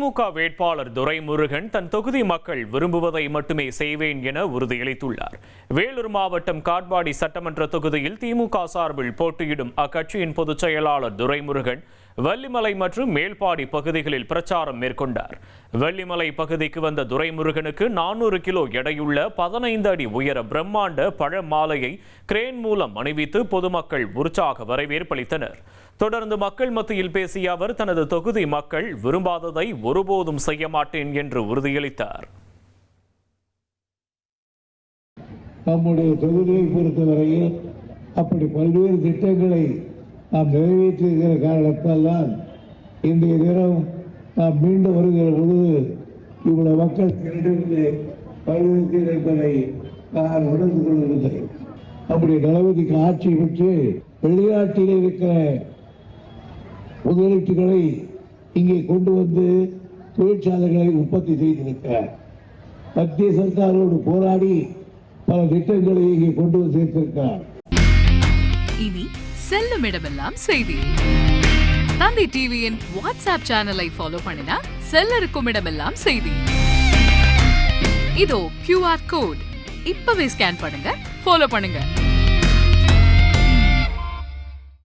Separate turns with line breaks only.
திமுக வேட்பாளர் துரைமுருகன் தன் தொகுதி மக்கள் விரும்புவதை மட்டுமே செய்வேன் என உறுதியளித்துள்ளார். வேலூர் மாவட்டம் காட்பாடி சட்டமன்ற தொகுதியில் திமுக சார்பில் போட்டியிடும் அக்கட்சியின் பொதுச் செயலாளர் துரைமுருகன் வள்ளிமலை மற்றும் மேல்பாடி பகுதிகளில் பிரச்சாரம் மேற்கொண்டார். வள்ளிமலை பகுதிக்கு வந்த துரைமுருகனுக்கு 400 கிலோ எடையுள்ள 15 அடி உயர பிரம்மாண்ட பழ மாலையை கிரேன் மூலம் அணிவித்து பொதுமக்கள் உற்சாக வரவேற்பளித்தனர். தொடர்ந்து மக்கள் மத்தியில் பேசிய அவர் தனது தொகுதி மக்கள் விரும்பாததை ஒருபோதும் செய்ய மாட்டேன் என்று உறுதியளித்தார்.
நம்முடைய தொகுதியை பொறுத்தவரையில் அப்படி பல்வேறு திட்டங்களை நாம் நிறைவேற்றிருக்கிற காரணத்தால் தான் இன்றைய தினம் நாம் மீண்டும் வருகிற பொழுது இவ்வளவு மக்கள் திரண்டிருந்து பல்வேறு என்பதை நான் உணர்ந்து கொள்ளவில்லை. நம்முடைய தளபதிக்கு ஆட்சி பெற்று வெளிநாட்டில் இருக்கிற முதலீட்டுகளை இங்கே கொண்டு வந்து தொழிற்சாலைகளை உற்பத்தி செய்திருக்கிறார். மத்திய சர்க்காரோடு போராடி பல திட்டங்களை இங்கே கொண்டு வந்து சேர்த்திருக்கிறார்.
இனி செல்லும் இடமெல்லாம் செய்தி. தந்தி டிவியின் வாட்ஸ்அப் சேனலை ஃபாலோ பண்ணினா செல்ல இருக்கும் இடமெல்லாம் செய்தி. இதோ QR கோட் இப்பவே ஸ்கேன் பண்ணுங்க, ஃபாலோ பண்ணுங்க.